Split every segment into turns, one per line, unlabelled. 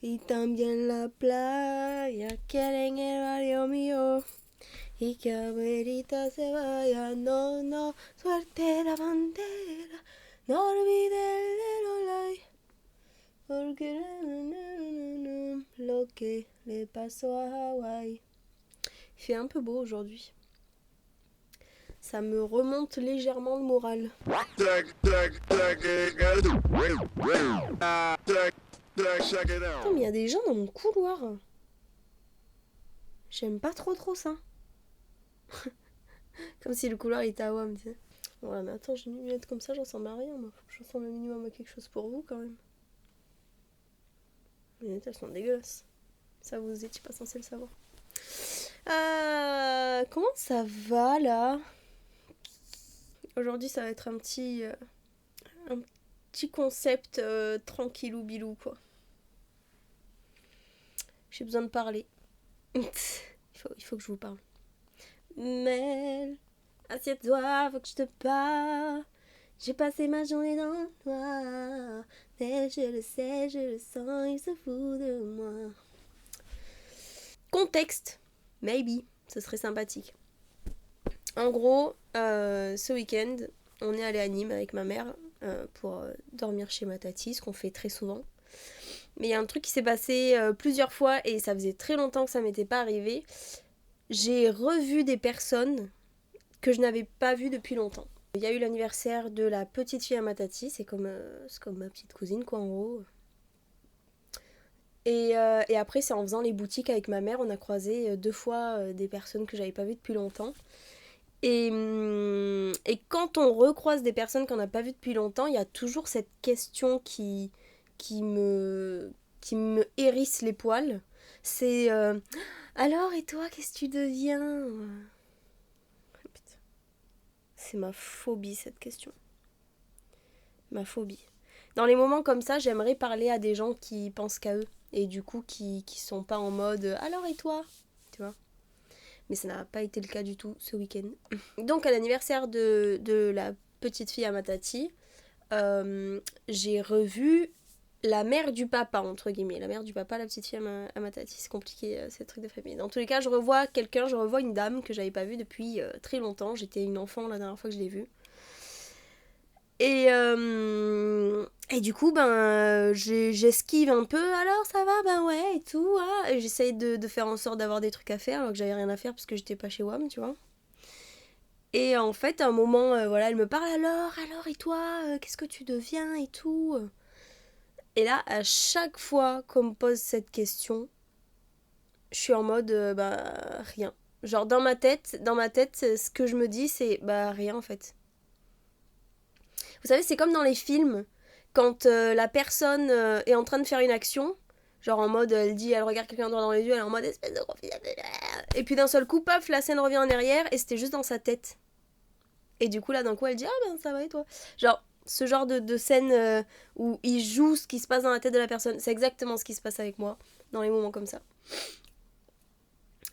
y también la playa quieren el barrio mío. Y que abuelita se vaya, no, no, suelte la bandera, no olvide el Lolay, porque lo que le pasó à Hawaï. Il fait un peu beau aujourd'hui. Ça me remonte légèrement le moral. Putain, mais il y a des gens dans mon couloir. J'aime pas trop ça. Comme si le couloir était à WAM, tu sais. Ouais, mais attends, j'ai une lunette comme ça, j'en ressemble à rien, moi. Faut que je ressemble un minimum à quelque chose pour vous, quand même. Les lunettes, elles sont dégueulasses. Ça, vous étiez pas censé le savoir. Comment ça va, là? Aujourd'hui, ça va être un petit concept tranquillou bilou, quoi. J'ai besoin de parler. il faut que je vous parle. Mel, assieds-toi, faut que je te parle. J'ai passé ma journée dans le noir. Mais je le sais, je le sens, il se fout de moi. Contexte, maybe, ce serait sympathique. En gros, ce week-end, on est allé à Nîmes avec ma mère pour dormir chez ma tati, ce qu'on fait très souvent. Mais il y a un truc qui s'est passé plusieurs fois et ça faisait très longtemps que ça m'était pas arrivé. J'ai revu des personnes que je n'avais pas vues depuis longtemps. Il y a eu l'anniversaire de la petite fille à ma tati, c'est comme ma petite cousine, quoi, en gros. Et après, c'est en faisant les boutiques avec ma mère, on a croisé 2 fois des personnes que j'avais pas vues depuis longtemps. Et quand on recroise des personnes qu'on n'a pas vues depuis longtemps, il y a toujours cette question qui me hérisse les poils. C'est alors, et toi, qu'est-ce que tu deviens ? Putain. C'est ma phobie, cette question. Ma phobie. Dans les moments comme ça, j'aimerais parler à des gens qui pensent qu'à eux. Et du coup, qui sont pas en mode alors, et toi ? Tu vois ? Mais ça n'a pas été le cas du tout ce week-end. Donc à l'anniversaire de la petite fille à ma tati, j'ai revu la mère du papa, entre guillemets. La mère du papa, la petite fille à ma tati. C'est compliqué, ces trucs de famille. Dans tous les cas, je revois une dame que j'avais pas vue depuis très longtemps. J'étais une enfant la dernière fois que je l'ai vue. Et du coup, j'esquive un peu. Alors, ça va, ben ouais, et tout. Ah. Et j'essaye de faire en sorte d'avoir des trucs à faire, alors que j'avais rien à faire parce que j'étais pas chez WAM, tu vois. Et en fait, à un moment, elle me parle alors, et toi, qu'est-ce que tu deviens et tout. Et là, à chaque fois qu'on me pose cette question, je suis en mode, rien. Genre, dans ma tête, ce que je me dis, c'est, rien en fait. Vous savez, c'est comme dans les films, quand la personne est en train de faire une action, genre en mode, elle regarde quelqu'un droit dans les yeux, elle est en mode espèce de gros fils de... Et puis d'un seul coup, paf, la scène revient en arrière et c'était juste dans sa tête. Et du coup, là, d'un coup, elle dit ça va et toi ? Genre, ce genre de scène où il joue ce qui se passe dans la tête de la personne, c'est exactement ce qui se passe avec moi dans les moments comme ça.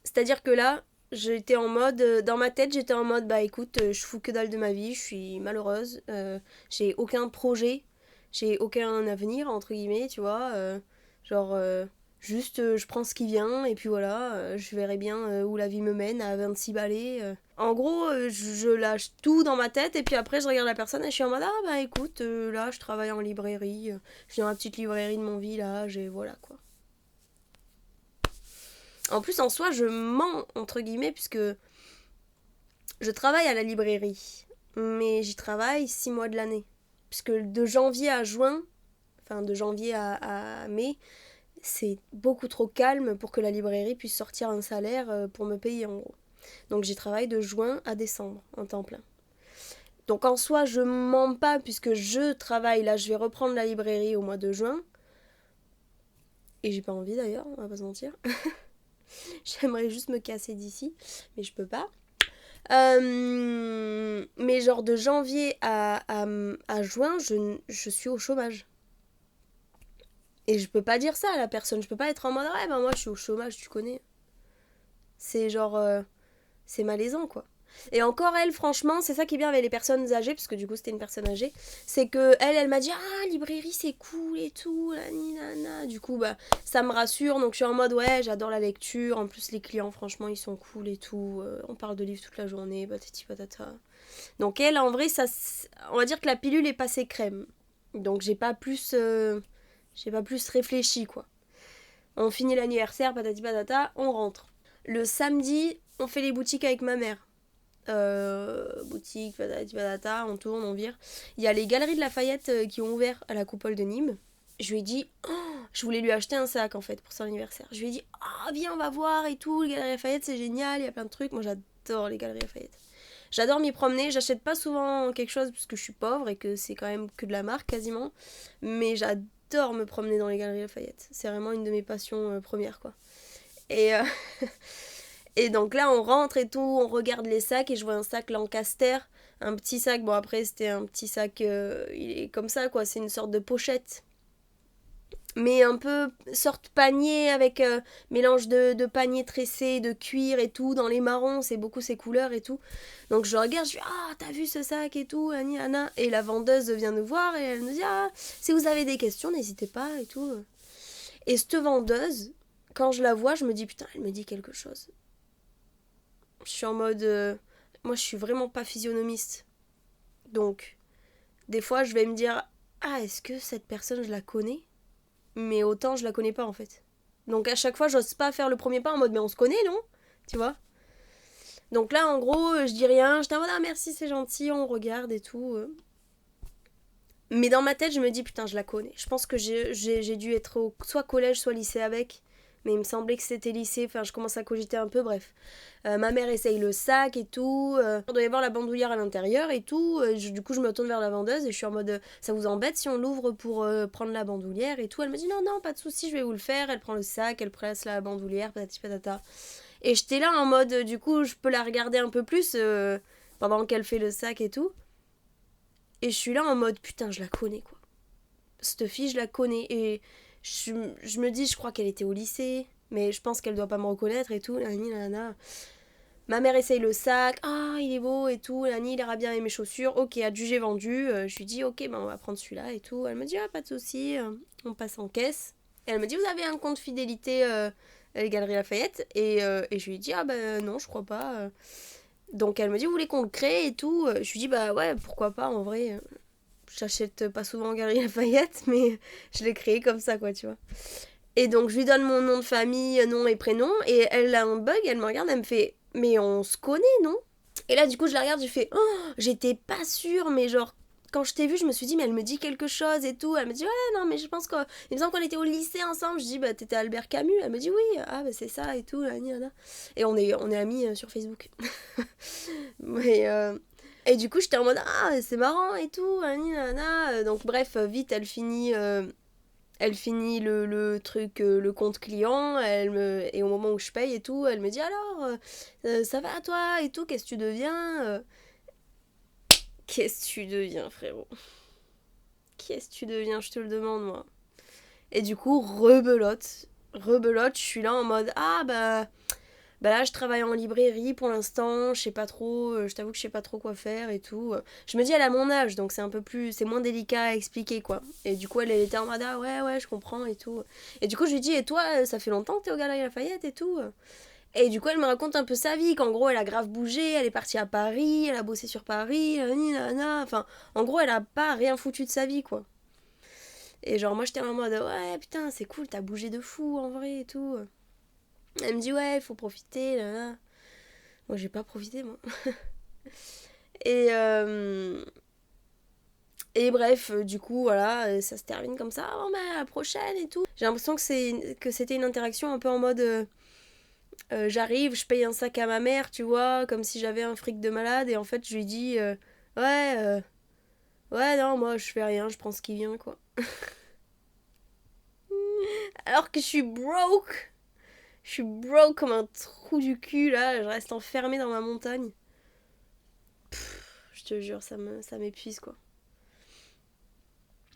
C'est-à-dire que là, j'étais en mode, dans ma tête, j'étais en mode, écoute, je fous que dalle de ma vie, je suis malheureuse, j'ai aucun projet, j'ai aucun avenir, entre guillemets, tu vois, juste je prends ce qui vient, et puis voilà, je verrai bien où la vie me mène à 26 balais. En gros, je lâche tout dans ma tête, et puis après, je regarde la personne, et je suis en mode, écoute, là, je travaille en librairie, je suis dans la petite librairie de mon village, et voilà, quoi. En plus, en soi, je mens, entre guillemets, puisque je travaille à la librairie. Mais j'y travaille 6 mois de l'année. Puisque de janvier à juin, enfin de janvier à mai, c'est beaucoup trop calme pour que la librairie puisse sortir un salaire pour me payer, en gros. Donc j'y travaille de juin à décembre, en temps plein. Donc en soi, je mens pas, puisque je travaille. Là, je vais reprendre la librairie au mois de juin. Et j'ai pas envie d'ailleurs, on va pas se mentir. J'aimerais juste me casser d'ici, mais je peux pas. Mais genre de janvier à juin, je suis au chômage. Et je peux pas dire ça à la personne. Je peux pas être en mode moi je suis au chômage, tu connais. C'est genre c'est malaisant quoi. Et encore elle, franchement, c'est ça qui est bien avec les personnes âgées, parce que du coup c'était une personne âgée, c'est que elle m'a dit librairie c'est cool et tout, nana. Du coup, bah, ça me rassure. Donc, je suis en mode, ouais, j'adore la lecture. En plus, les clients, franchement, ils sont cool et tout. On parle de livres toute la journée, patati patata. Donc, elle, en vrai, on va dire que la pilule est passée crème. Donc, j'ai pas plus réfléchi, quoi. On finit l'anniversaire, patati patata, on rentre. Le samedi, on fait les boutiques avec ma mère. Boutique, patati patata, on tourne, on vire. Il y a les Galeries de Lafayette qui ont ouvert à la coupole de Nîmes. Je lui ai dit, je voulais lui acheter un sac en fait pour son anniversaire. Je lui ai dit, viens, on va voir et tout. Les Galeries Lafayette, c'est génial, il y a plein de trucs. Moi, j'adore les Galeries Lafayette. J'adore m'y promener. J'achète pas souvent quelque chose parce que je suis pauvre et que c'est quand même que de la marque quasiment. Mais j'adore me promener dans les Galeries Lafayette. C'est vraiment une de mes passions premières, quoi. Et, et donc là, on rentre et tout, on regarde les sacs et je vois un sac Lancaster, un petit sac. Bon, après, c'était un petit sac, il est comme ça, quoi. C'est une sorte de pochette. Mais un peu sorte panier avec mélange de panier tressé, de cuir et tout, dans les marrons, c'est beaucoup ces couleurs et tout. Donc je regarde, je dis t'as vu ce sac et tout, Annie, Anna. Et la vendeuse vient nous voir et elle nous dit si vous avez des questions, n'hésitez pas et tout. Et cette vendeuse, quand je la vois, je me dis putain, elle me dit quelque chose. Je suis en mode. Moi, je suis vraiment pas physionomiste. Donc, des fois, je vais me dire est-ce que cette personne, je la connais? Mais autant, je la connais pas en fait. Donc, à chaque fois, j'ose pas faire le premier pas en mode mais on se connaît, non? Tu vois? Donc là, en gros, je dis rien. Je dis merci, c'est gentil, on regarde et tout. Mais dans ma tête, je me dis putain, je la connais. Je pense que j'ai dû être soit collège, soit lycée avec. Mais il me semblait que c'était lycée, enfin je commence à cogiter un peu, bref. Ma mère essaye le sac et tout, il doit y avoir la bandoulière à l'intérieur et tout, du coup je me tourne vers la vendeuse et je suis en mode ça vous embête si on l'ouvre pour prendre la bandoulière et tout. Elle me dit non, pas de souci, je vais vous le faire. Elle prend le sac, elle presse la bandoulière, patati patata. Et j'étais là en mode, du coup je peux la regarder un peu plus pendant qu'elle fait le sac et tout. Et je suis là en mode putain, je la connais quoi. Cette fille, je la connais et je me dis, je crois qu'elle était au lycée, mais je pense qu'elle doit pas me reconnaître et tout. Ma mère essaye le sac, il est beau et tout. Nani, il aura bien aimé mes chaussures. Ok, adjugé vendu. Je lui dis, ok, on va prendre celui-là et tout. Elle me dit, pas de souci. On passe en caisse. Et elle me dit, vous avez un compte fidélité à les Galeries Lafayette et je lui dis, non, je crois pas. Donc elle me dit, vous voulez qu'on le crée et tout. Je lui dis, ouais, pourquoi pas en vrai. J'achète pas souvent Galeries Lafayette, mais je l'ai créé comme ça, quoi, tu vois. Et donc, je lui donne mon nom de famille, nom et prénom, et elle a un bug, elle me regarde, elle me fait « Mais on se connaît, non ?» Et là, du coup, je la regarde, je fais « J'étais pas sûre, mais genre, quand je t'ai vue, je me suis dit, mais elle me dit quelque chose et tout. » Elle me dit « Ouais, non, mais je pense qu'il me semble qu'on était au lycée ensemble. » Je dis « T'étais Albert Camus ?» Elle me dit « Oui, c'est ça et tout. » Et on est amis sur Facebook. Mais... Et du coup, j'étais en mode c'est marrant et tout, donc bref, vite, elle finit le truc, le compte client, et au moment où je paye et tout, elle me dit alors, ça va toi et tout, qu'est-ce que tu deviens Qu'est-ce que tu deviens, frérot? Qu'est-ce que tu deviens, je te le demande, moi. Et du coup, rebelote, je suis là en mode bah là, je travaille en librairie pour l'instant, je sais pas trop, je t'avoue que je sais pas trop quoi faire et tout. Je me dis, elle a mon âge, donc c'est moins délicat à expliquer, quoi. Et du coup, elle était en mode, ouais, je comprends et tout. Et du coup, je lui dis, et toi, ça fait longtemps que t'es au Galeries Lafayette et tout? Et du coup, elle me raconte un peu sa vie, qu'en gros, elle a grave bougé, elle est partie à Paris, elle a bossé sur Paris, enfin, en gros, elle a pas rien foutu de sa vie, quoi. Et genre, moi, j'étais en mode, ouais, putain, c'est cool, t'as bougé de fou, en vrai, et tout. Elle me dit, ouais, il faut profiter, là, là. Moi, j'ai pas profité, moi. Et, et bref, du coup, voilà, ça se termine comme ça. À la prochaine et tout. J'ai l'impression que c'était une interaction un peu en mode j'arrive, je paye un sac à ma mère, tu vois, comme si j'avais un fric de malade. Et en fait, je lui dis ouais, ouais, non, moi, je fais rien, je prends ce qui vient, quoi. Alors que je suis broke. Je suis broke comme un trou du cul, là. Je reste enfermée dans ma montagne. Je te jure, ça m'épuise, quoi.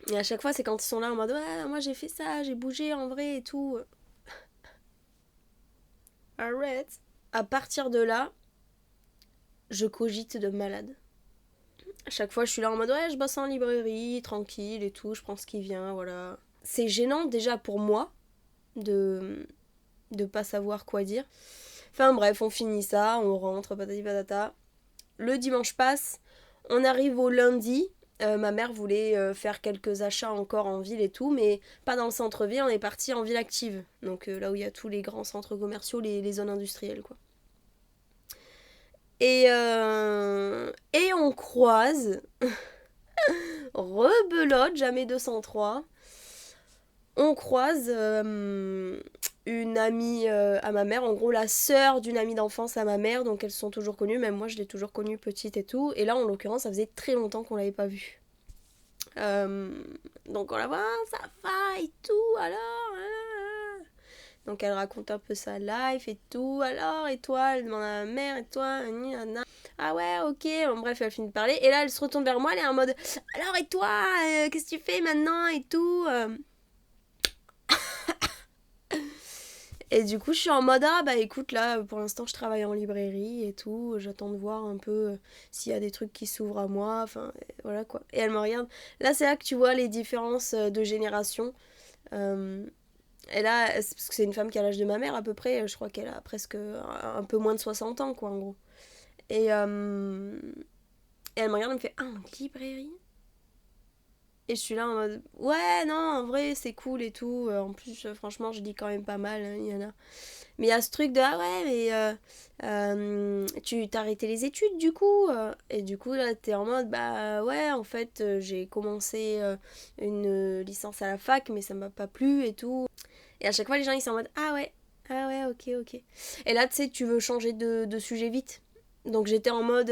Et à chaque fois, c'est quand ils sont là en mode ouais, moi j'ai fait ça, j'ai bougé en vrai et tout. Arrête. À partir de là, je cogite de malade. À chaque fois, je suis là en mode ouais, je bosse en librairie, tranquille et tout, je prends ce qui vient, voilà. c'est gênant déjà pour moi de pas savoir quoi dire. Enfin bref, on finit ça, on rentre, patati patata. Le dimanche passe, on arrive au lundi. Ma mère voulait faire quelques achats encore en ville et tout, mais pas dans le centre-ville, on est parti en ville active. Donc là où il y a tous les grands centres commerciaux, les zones industrielles, quoi. Et on croise, rebelote, jamais 203, on croise une amie à ma mère, en gros la sœur d'une amie d'enfance à ma mère, donc elles sont toujours connues, même moi je l'ai toujours connue petite et tout, et là en l'occurrence ça faisait très longtemps qu'on l'avait pas vue. Euh, donc on la voit, ça va et tout, alors. Donc elle raconte un peu sa life et tout, alors et toi, elle demande à ma mère et toi, ah ouais, ok, bon, bref, elle finit de parler, et là elle se retourne vers moi, elle est en mode, alors et toi, qu'est-ce que tu fais maintenant et tout. Et du coup, je suis en mode, ah bah écoute, là, pour l'instant, je travaille en librairie et tout, j'attends de voir un peu s'il y a des trucs qui s'ouvrent à moi, enfin, voilà quoi. Et elle me regarde. Là, c'est là que tu vois les différences de génération. Euh, et là, parce que c'est une femme qui a l'âge de ma mère à peu près, je crois qu'elle a presque un peu moins de 60 ans, quoi, en gros. Et elle me regarde, elle me fait, ah, en librairie? Et je suis là en mode, ouais, non, en vrai, c'est cool et tout. En plus, franchement, je dis quand même pas mal, hein, il y en a. Mais il y a ce truc de, ah ouais, mais tu t'as arrêté les études du coup. Et du coup, là, t'es en mode, bah ouais, en fait, j'ai commencé une licence à la fac, mais ça m'a pas plu et tout. Et à chaque fois, les gens, ils sont en mode, ah ouais, ok, ok. Et là, tu sais, tu veux changer de sujet vite. Donc j'étais en mode,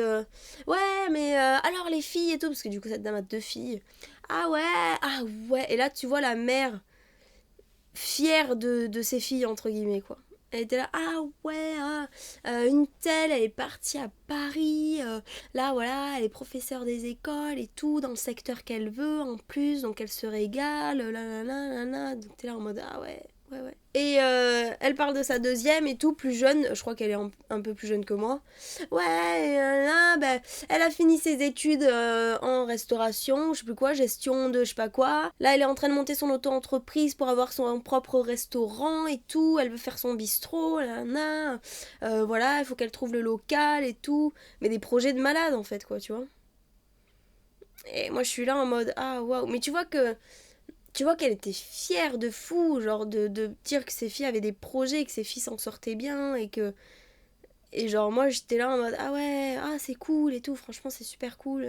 ouais, mais alors les filles et tout, parce que du coup, cette dame a deux filles. Ah ouais, ah ouais. Et là, tu vois la mère fière de ses filles, entre guillemets, quoi. Elle était là, ah ouais, hein, une telle, elle est partie à Paris, là voilà, elle est professeure des écoles et tout, dans le secteur qu'elle veut en plus, donc elle se régale, là là là là là. Donc t'es là en mode, ah ouais, ouais, ouais. Et elle parle de sa deuxième et tout, plus jeune, je crois qu'elle est un peu plus jeune que moi. Ouais, là, ben, elle a fini ses études en restauration, je sais plus quoi, gestion de je sais pas quoi. Là, elle est en train de monter son auto-entreprise pour avoir son propre restaurant et tout. Elle veut faire son bistrot, là, là. Voilà, il faut qu'elle trouve le local et tout. Mais des projets de malade, en fait, quoi, tu vois. Et moi, je suis là en mode, ah, waouh. Mais tu vois qu'elle était fière de fou, genre de dire que ses filles avaient des projets, que ses filles s'en sortaient bien et que. Et genre, moi, j'étais là en mode, ah ouais, ah, c'est cool et tout, franchement, c'est super cool.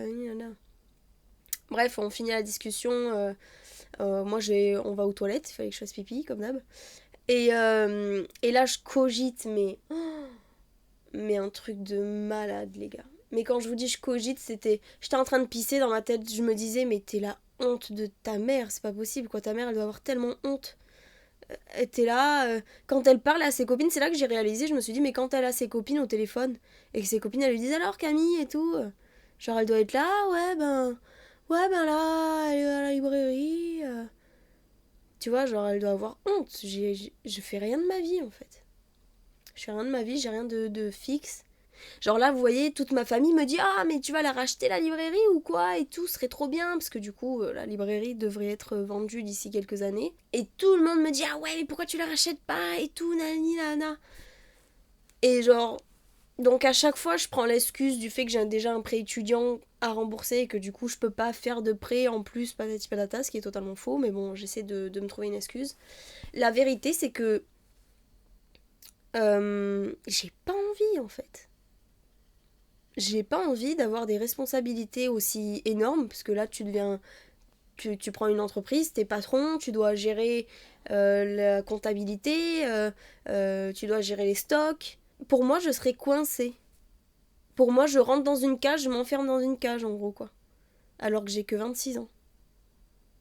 Bref, on finit la discussion. Moi, on va aux toilettes, il fallait que je fasse pipi, comme d'hab. Et là, je cogite, mais un truc de malade, les gars. Mais quand je vous dis je cogite, c'était. J'étais en train de pisser dans ma tête, je me disais, mais t'es la honte de ta mère, c'est pas possible, quoi. Ta mère, elle doit avoir tellement honte. Elle était là, quand elle parle à ses copines, c'est là que j'ai réalisé, je me suis dit, mais quand elle a ses copines au téléphone, et que ses copines, elles lui disent alors Camille et tout, genre elle doit être là, ouais, ben là, elle est à la librairie. Tu vois, genre elle doit avoir honte. Je fais rien de ma vie en fait. Je fais rien de ma vie, j'ai rien de fixe. Genre là, vous voyez, toute ma famille me dit ah, mais tu vas la racheter la librairie ou quoi et tout, ce serait trop bien parce que du coup, la librairie devrait être vendue d'ici quelques années. Et tout le monde me dit ah ouais, mais pourquoi tu la rachètes pas et tout, nani nana. Et genre, donc à chaque fois, je prends l'excuse du fait que j'ai déjà un prêt étudiant à rembourser et que du coup, je peux pas faire de prêt en plus, patati patata, ce qui est totalement faux, mais bon, j'essaie de me trouver une excuse. La vérité, c'est que j'ai pas envie en fait. J'ai pas envie d'avoir des responsabilités aussi énormes, parce que là, tu deviens. Tu prends une entreprise, t'es patron, tu dois gérer la comptabilité, tu dois gérer les stocks. Pour moi, je serais coincée. Pour moi, je rentre dans une cage, je m'enferme dans une cage, en gros, quoi. Alors que j'ai que 26 ans.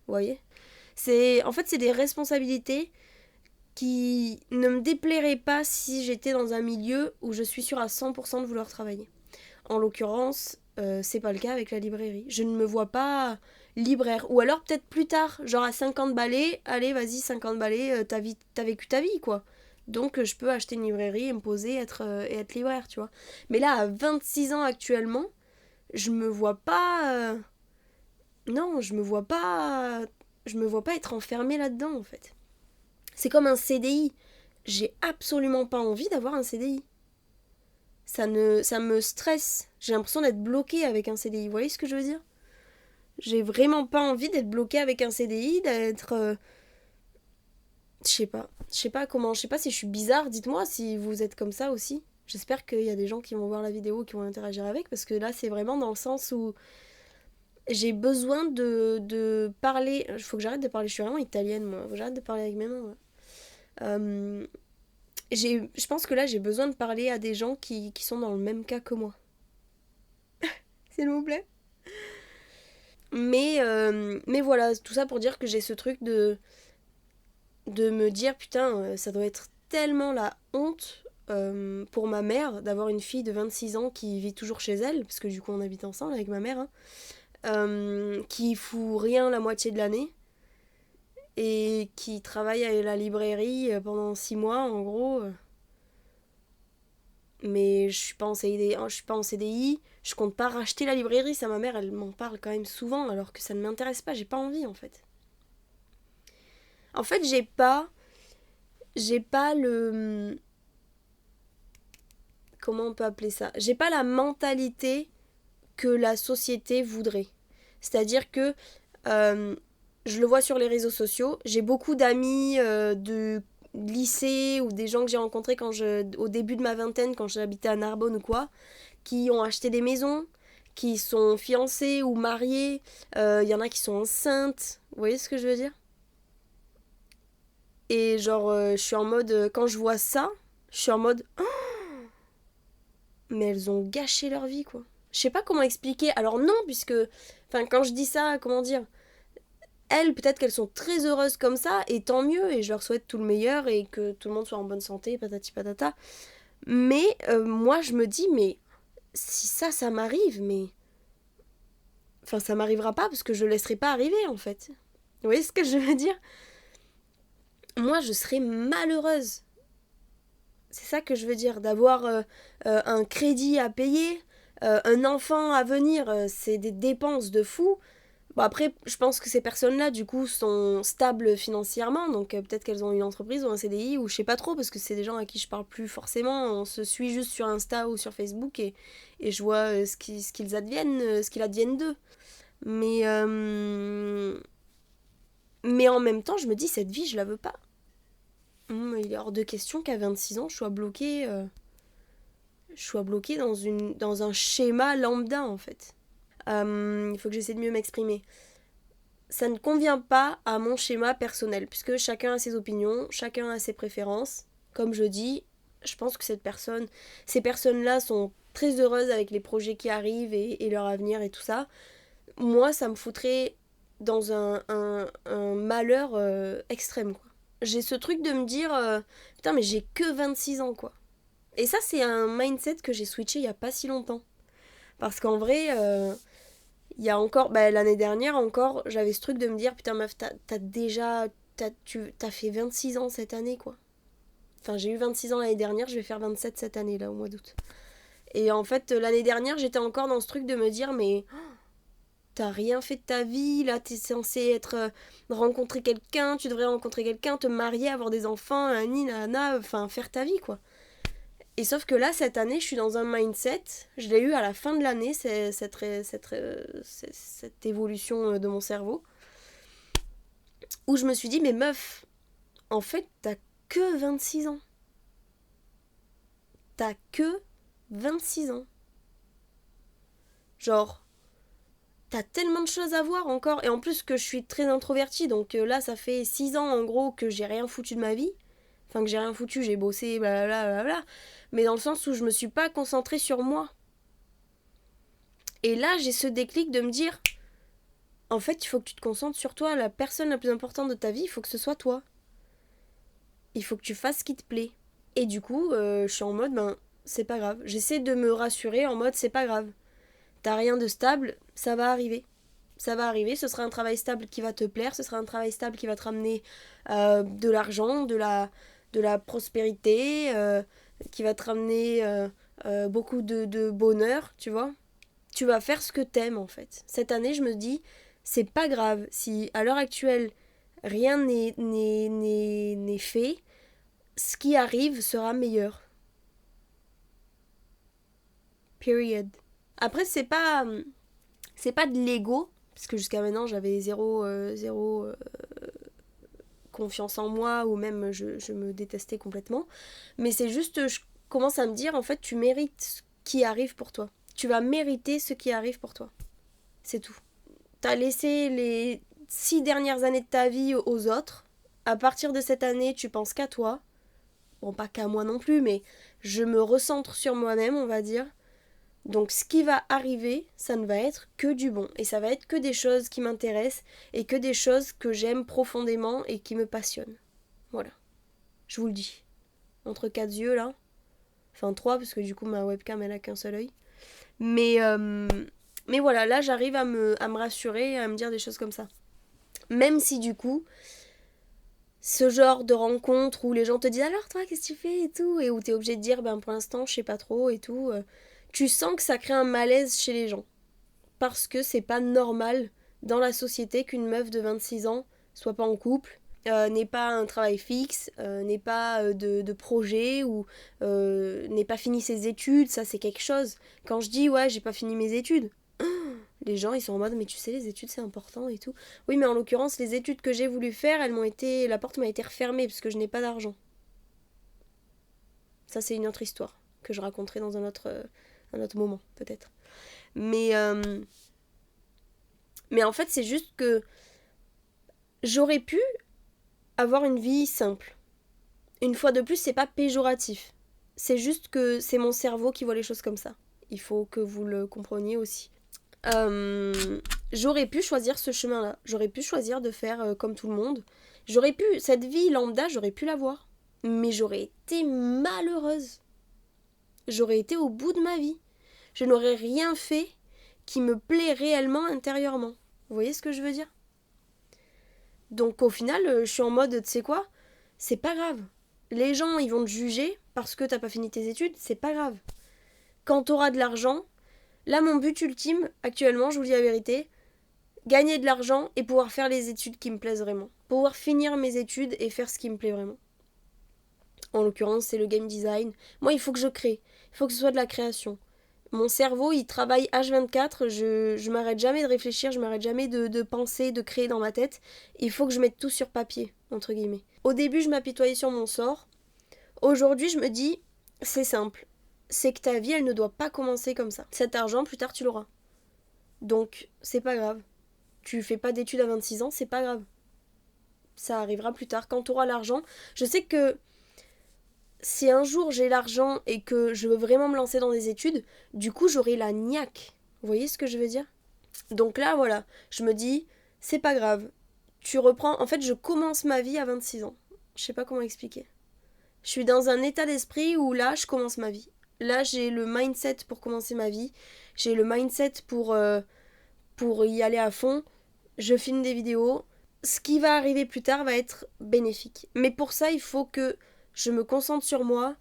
Vous voyez? En fait, c'est des responsabilités qui ne me déplairaient pas si j'étais dans un milieu où je suis sûre à 100% de vouloir travailler. En l'occurrence, c'est pas le cas avec la librairie. Je ne me vois pas libraire. Ou alors peut-être plus tard, genre à 50 balais, allez vas-y 50 balais, t'as vécu ta vie quoi. Donc je peux acheter une librairie et me poser et être libraire, tu vois. Mais là, à 26 ans actuellement, je me vois pas... non, je me vois pas... je me vois pas être enfermée là-dedans en fait. C'est comme un CDI. J'ai absolument pas envie d'avoir un CDI. Ça me stresse. J'ai l'impression d'être bloquée avec un CDI. Vous voyez ce que je veux dire? J'ai vraiment pas envie d'être bloquée avec un CDI, d'être... je sais pas. Je sais pas comment... Je sais pas si je suis bizarre. Dites-moi si vous êtes comme ça aussi. J'espère qu'il y a des gens qui vont voir la vidéo, qui vont interagir avec, parce que là, c'est vraiment dans le sens où j'ai besoin de parler... Il faut que j'arrête de parler. Je suis vraiment italienne, moi. Faut que j'arrête de parler avec mes mains. Ouais. Euh, je pense que là, j'ai besoin de parler à des gens qui sont dans le même cas que moi. S'il vous plaît. Mais voilà, tout ça pour dire que j'ai ce truc de me dire, putain, ça doit être tellement la honte pour ma mère d'avoir une fille de 26 ans qui vit toujours chez elle, parce que du coup on habite ensemble avec ma mère, hein, qui fout rien la moitié de l'année et qui travaille à la librairie pendant 6 mois en gros. Mais je suis pas en CDI, je suis pas en CDI, je compte pas racheter la librairie, ça ma mère elle m'en parle quand même souvent alors que ça ne m'intéresse pas, j'ai pas envie en fait. En fait, j'ai pas le comment on peut appeler ça? J'ai pas la mentalité que la société voudrait. C'est-à-dire que euh, je le vois sur les réseaux sociaux, j'ai beaucoup d'amis de lycée ou des gens que j'ai rencontrés au début de ma vingtaine, quand j'habitais à Narbonne ou quoi, qui ont acheté des maisons, qui sont fiancés ou mariés, y en a qui sont enceintes, vous voyez ce que je veux dire? Et genre, je suis en mode, quand je vois ça, je suis en mode, oh, mais elles ont gâché leur vie, quoi. Je sais pas comment expliquer. Alors non, puisque, enfin, quand je dis ça, comment dire, elles, peut-être qu'elles sont très heureuses comme ça, et tant mieux, et je leur souhaite tout le meilleur, et que tout le monde soit en bonne santé, patati patata. Mais moi, je me dis, mais si ça m'arrive, mais... Enfin, ça m'arrivera pas, parce que je le laisserai pas arriver, en fait. Vous voyez ce que je veux dire? Moi, je serais malheureuse. C'est ça que je veux dire, d'avoir un crédit à payer, un enfant à venir, c'est des dépenses de fou. Bon après, je pense que ces personnes-là, du coup, sont stables financièrement, donc peut-être qu'elles ont une entreprise ou un CDI, ou je sais pas trop, parce que c'est des gens à qui je parle plus forcément, on se suit juste sur Insta ou sur Facebook, et je vois ce qu'ils adviennent, ce qu'il advienne d'eux. Mais, mais en même temps, je me dis, cette vie, je la veux pas. Il est hors de question qu'à 26 ans, je sois bloquée dans un schéma lambda, en fait. Il faut que j'essaie de mieux m'exprimer. Ça ne convient pas à mon schéma personnel, puisque chacun a ses opinions, chacun a ses préférences. Comme je dis, je pense que ces personnes-là sont très heureuses avec les projets qui arrivent et leur avenir et tout ça. Moi, ça me foutrait dans un malheur extrême, quoi. J'ai ce truc de me dire, putain, mais j'ai que 26 ans, quoi. Et ça, c'est un mindset que j'ai switché il y a pas si longtemps. Parce qu'en vrai, il y a encore, bah, l'année dernière encore, j'avais ce truc de me dire, putain meuf, t'as fait 26 ans cette année, quoi. Enfin, j'ai eu 26 ans l'année dernière, je vais faire 27 cette année, là, au mois d'août. Et en fait, l'année dernière, j'étais encore dans ce truc de me dire, mais t'as rien fait de ta vie, là, t'es censé rencontrer quelqu'un, tu devrais rencontrer quelqu'un, te marier, avoir des enfants, nana, enfin, faire ta vie, quoi. Et sauf que là, cette année, je suis dans un mindset, je l'ai eu à la fin de l'année, cette évolution de mon cerveau, où je me suis dit, mais meuf, en fait, t'as que 26 ans. T'as que 26 ans. Genre, t'as tellement de choses à voir encore. Et en plus que je suis très introvertie, donc là, ça fait 6 ans en gros que j'ai rien foutu de ma vie. Enfin, que j'ai rien foutu, j'ai bossé, blablabla, blablabla. Mais dans le sens où je me suis pas concentrée sur moi. Et là, j'ai ce déclic de me dire, en fait, il faut que tu te concentres sur toi. La personne la plus importante de ta vie, il faut que ce soit toi. Il faut que tu fasses ce qui te plaît. Et du coup, je suis en mode, ben, c'est pas grave. J'essaie de me rassurer en mode, c'est pas grave. T'as rien de stable, ça va arriver. Ça va arriver, ce sera un travail stable qui va te plaire, ce sera un travail stable qui va te ramener de l'argent, de la prospérité, qui va te ramener beaucoup de bonheur, tu vois. Tu vas faire ce que t'aimes en fait. Cette année, je me dis, C'est pas grave si à l'heure actuelle rien n'est fait, ce qui arrive sera meilleur. Period. Après, c'est pas de l'ego, parce que jusqu'à maintenant j'avais zéro confiance en moi, ou même je me détestais complètement. Mais c'est juste, je commence à me dire, en fait, tu mérites ce qui arrive pour toi. Tu vas mériter ce qui arrive pour toi. C'est tout. T'as laissé les 6 dernières années de ta vie aux autres. À partir de cette année, tu penses qu'à toi. Bon, pas qu'à moi non plus, mais je me recentre sur moi-même, on va dire. Donc ce qui va arriver, ça ne va être que du bon. Et ça va être que des choses qui m'intéressent et que des choses que j'aime profondément et qui me passionnent. Voilà. Je vous le dis. Entre 4 yeux là. Enfin 3 parce que du coup ma webcam elle a qu'un seul œil. Mais voilà, là j'arrive à me rassurer, à me dire des choses comme ça. Même si du coup, ce genre de rencontre où les gens te disent alors toi qu'est-ce que tu fais et tout, et où t'es obligé de dire ben pour l'instant je sais pas trop et tout, tu sens que ça crée un malaise chez les gens. Parce que c'est pas normal dans la société qu'une meuf de 26 ans soit pas en couple, n'ait pas un travail fixe, n'ait pas de projet ou n'ait pas fini ses études, ça c'est quelque chose. Quand je dis ouais j'ai pas fini mes études, les gens ils sont en mode mais tu sais les études c'est important et tout. Oui mais en l'occurrence les études que j'ai voulu faire, la porte m'a été refermée parce que je n'ai pas d'argent. Ça c'est une autre histoire que je raconterai dans un autre moment peut-être. Mais en fait c'est juste que j'aurais pu avoir une vie simple. Une fois de plus, c'est pas péjoratif. C'est juste que c'est mon cerveau qui voit les choses comme ça. Il faut que vous le compreniez aussi. J'aurais pu choisir ce chemin-là. J'aurais pu choisir de faire comme tout le monde. Cette vie lambda, j'aurais pu l'avoir. Mais j'aurais été malheureuse. J'aurais été au bout de ma vie. Je n'aurais rien fait qui me plaît réellement intérieurement. Vous voyez ce que je veux dire ? Donc au final, je suis en mode, tu sais quoi ? C'est pas grave. Les gens, ils vont te juger parce que t'as pas fini tes études, c'est pas grave. Quand t'auras de l'argent, là mon but ultime, actuellement, je vous dis la vérité, gagner de l'argent et pouvoir faire les études qui me plaisent vraiment. Pouvoir finir mes études et faire ce qui me plaît vraiment. En l'occurrence, c'est le game design. Moi, il faut que je crée. Il faut que ce soit de la création. Mon cerveau, il travaille H24, je m'arrête jamais de réfléchir, je m'arrête jamais de penser, de créer dans ma tête. Il faut que je mette tout sur papier, entre guillemets. Au début, je m'apitoyais sur mon sort. Aujourd'hui, je me dis, c'est simple. C'est que ta vie, elle ne doit pas commencer comme ça. Cet argent, plus tard, tu l'auras. Donc, c'est pas grave. Tu fais pas d'études à 26 ans, c'est pas grave. Ça arrivera plus tard, quand tu auras l'argent. Je sais que si un jour j'ai l'argent et que je veux vraiment me lancer dans des études, du coup j'aurai la niaque. Vous voyez ce que je veux dire ? Donc là voilà, je me dis, c'est pas grave. Tu reprends, en fait je commence ma vie à 26 ans. Je sais pas comment expliquer. Je suis dans un état d'esprit où là je commence ma vie. Là j'ai le mindset pour commencer ma vie. J'ai le mindset pour y aller à fond. Je filme des vidéos. Ce qui va arriver plus tard va être bénéfique. Mais pour ça il faut que je me concentre sur moi,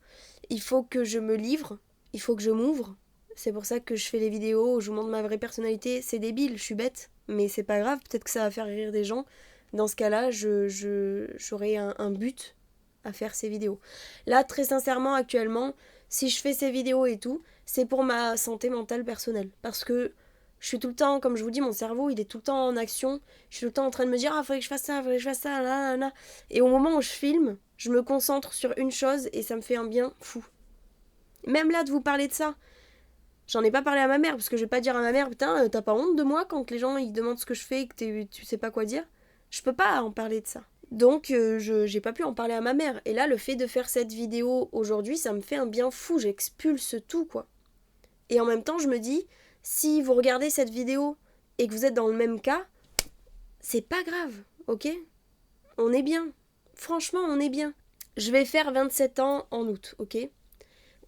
il faut que je me livre, il faut que je m'ouvre. C'est pour ça que je fais les vidéos où je vous montre ma vraie personnalité. C'est débile, je suis bête, mais c'est pas grave, peut-être que ça va faire rire des gens. Dans ce cas-là, j'aurai un but à faire ces vidéos. Là, très sincèrement, actuellement, si je fais ces vidéos et tout, c'est pour ma santé mentale personnelle. Parce que je suis tout le temps, comme je vous dis, mon cerveau, il est tout le temps en action. Je suis tout le temps en train de me dire, ah, faudrait que je fasse ça, faudrait que je fasse ça, là, là, là. Et au moment où je filme, je me concentre sur une chose et ça me fait un bien fou. Même là, de vous parler de ça, j'en ai pas parlé à ma mère, parce que je vais pas dire à ma mère, putain, t'as pas honte de moi quand les gens ils demandent ce que je fais et que tu sais pas quoi dire. Je peux pas en parler de ça. Donc, j'ai pas pu en parler à ma mère. Et là, le fait de faire cette vidéo aujourd'hui, ça me fait un bien fou. J'expulse tout, quoi. Et en même temps, je me dis, si vous regardez cette vidéo et que vous êtes dans le même cas, c'est pas grave, ok ? On est bien. Franchement, on est bien. Je vais faire 27 ans en août, ok ?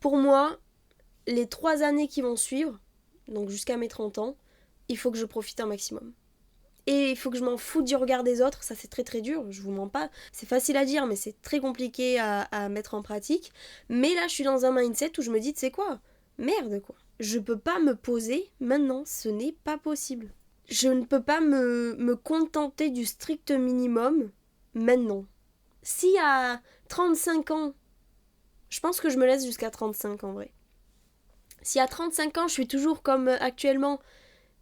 Pour moi, les 3 années qui vont suivre, donc jusqu'à mes 30 ans, il faut que je profite un maximum. Et il faut que je m'en foute du regard des autres, ça c'est très très dur, je vous mens pas. C'est facile à dire, mais c'est très compliqué à mettre en pratique. Mais là, je suis dans un mindset où je me dis, tu sais quoi ? Merde, quoi. Je peux pas me poser maintenant, ce n'est pas possible. je ne peux pas me contenter du strict minimum maintenant. Si à 35 ans, je pense que je me laisse jusqu'à 35 en vrai. Si à 35 ans, je suis toujours comme actuellement,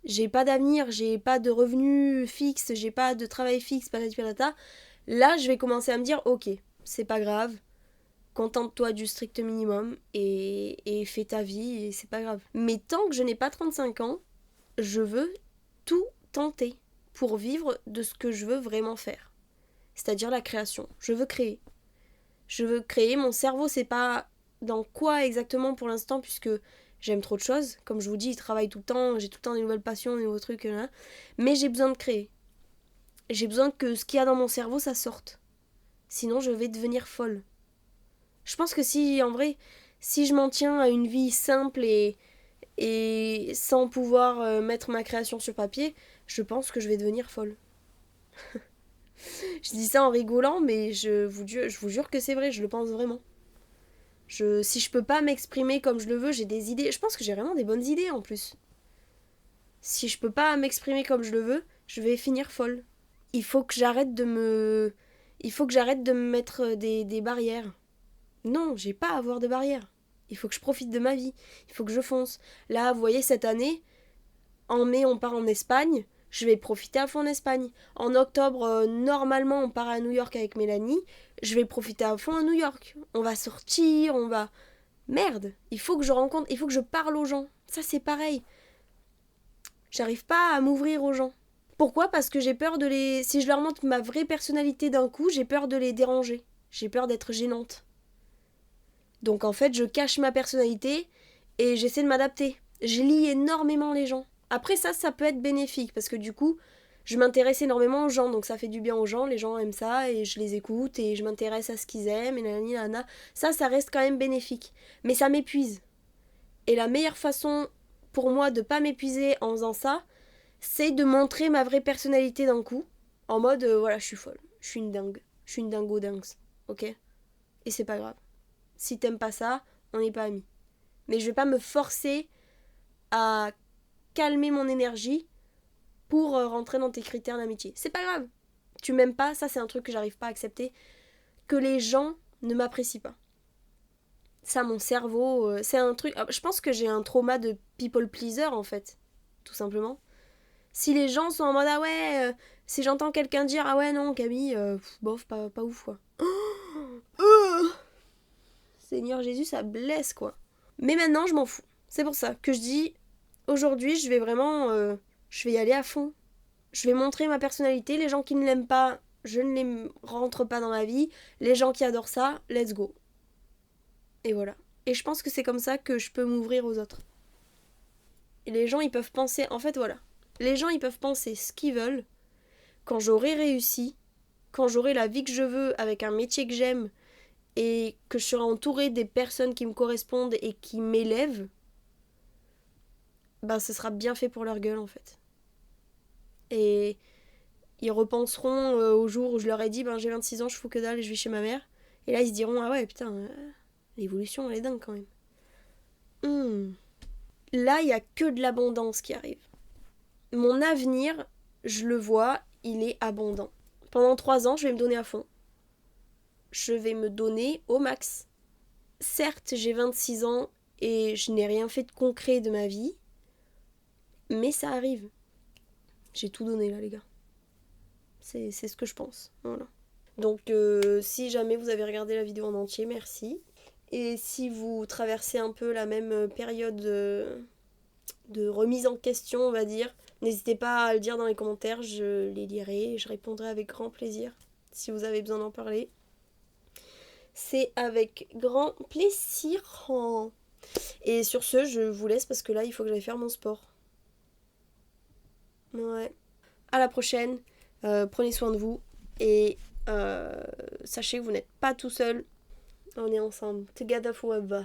j'ai pas d'avenir, j'ai pas de revenus fixes, j'ai pas de travail fixe, patati patata, là je vais commencer à me dire ok, c'est pas grave, contente-toi du strict minimum et fais ta vie et c'est pas grave. Mais tant que je n'ai pas 35 ans, je veux tout tenter pour vivre de ce que je veux vraiment faire. C'est-à-dire la création. Je veux créer. Je veux créer. Mon cerveau, c'est pas dans quoi exactement pour l'instant, puisque j'aime trop de choses. Comme je vous dis, il travaille tout le temps, j'ai tout le temps des nouvelles passions, des nouveaux trucs, là. Mais j'ai besoin de créer. J'ai besoin que ce qu'il y a dans mon cerveau, ça sorte. Sinon, je vais devenir folle. Je pense que si, en vrai, si je m'en tiens à une vie simple et sans pouvoir mettre ma création sur papier, je pense que je vais devenir folle. Je dis ça en rigolant, mais je vous jure que c'est vrai, je le pense vraiment. Si je peux pas m'exprimer comme je le veux, j'ai des idées. Je pense que j'ai vraiment des bonnes idées en plus. Si je peux pas m'exprimer comme je le veux, je vais finir folle. Il faut que j'arrête de me. Il faut que j'arrête de me mettre des barrières. Non, j'ai pas à avoir de barrières. Il faut que je profite de ma vie. Il faut que je fonce. Là, vous voyez, cette année, en mai, on part en Espagne. Je vais profiter à fond en Espagne. En octobre, normalement, on part à New York avec Mélanie. Je vais profiter à fond à New York. On va sortir, on va... Merde, il faut que je rencontre, il faut que je parle aux gens. Ça, c'est pareil. J'arrive pas à m'ouvrir aux gens. Pourquoi ? Parce que j'ai peur de les... Si je leur montre ma vraie personnalité d'un coup, j'ai peur de les déranger. J'ai peur d'être gênante. Donc en fait, je cache ma personnalité et j'essaie de m'adapter. Je lis énormément les gens. Après ça peut être bénéfique parce que du coup, je m'intéresse énormément aux gens, donc ça fait du bien aux gens, les gens aiment ça et je les écoute et je m'intéresse à ce qu'ils aiment et nanani nanana. Ça reste quand même bénéfique. Mais ça m'épuise. Et la meilleure façon pour moi de pas m'épuiser en faisant ça, c'est de montrer ma vraie personnalité d'un coup, en mode voilà, je suis folle, je suis une dingue, je suis une dingo dingue, ok ? Et c'est pas grave. Si t'aimes pas ça, on n'est pas amis. Mais je vais pas me forcer à calmer mon énergie pour rentrer dans tes critères d'amitié. C'est pas grave. Tu m'aimes pas, ça c'est un truc que j'arrive pas à accepter. Que les gens ne m'apprécient pas. Ça, mon cerveau, c'est un truc... Je pense que j'ai un trauma de people pleaser en fait. Tout simplement. Si les gens sont en mode ah ouais, si j'entends quelqu'un dire ah ouais non Camille, bof, pas ouf quoi. Seigneur Jésus, ça blesse quoi. Mais maintenant, je m'en fous. C'est pour ça que je dis, aujourd'hui, je vais vraiment... je vais y aller à fond. Je vais montrer ma personnalité. Les gens qui ne l'aiment pas, je ne les rentre pas dans ma vie. Les gens qui adorent ça, let's go. Et voilà. Et je pense que c'est comme ça que je peux m'ouvrir aux autres. Et les gens, ils peuvent penser... En fait, voilà. Les gens, ils peuvent penser ce qu'ils veulent. Quand j'aurai réussi, quand j'aurai la vie que je veux, avec un métier que j'aime, et que je serai entourée des personnes qui me correspondent et qui m'élèvent, bah ce sera bien fait pour leur gueule en fait. Et ils repenseront au jour où je leur ai dit ben j'ai 26 ans, je fous que dalle et je vis chez ma mère. Et là ils se diront ah ouais putain, l'évolution elle est dingue quand même. Là il y a que de l'abondance qui arrive. Mon avenir, je le vois, il est abondant. Pendant 3 ans, je vais me donner à fond. Je vais me donner au max. Certes, j'ai 26 ans et je n'ai rien fait de concret de ma vie, mais ça arrive. J'ai tout donné là, les gars. C'est ce que je pense. Voilà. Donc, si jamais vous avez regardé la vidéo en entier, merci. Et si vous traversez un peu la même période de remise en question, on va dire, n'hésitez pas à le dire dans les commentaires, je les lirai et je répondrai avec grand plaisir si vous avez besoin d'en parler. C'est avec grand plaisir. Et sur ce, je vous laisse parce que là, il faut que j'aille faire mon sport. Ouais. À la prochaine. Prenez soin de vous. Et sachez que vous n'êtes pas tout seul. On est ensemble. Together forever.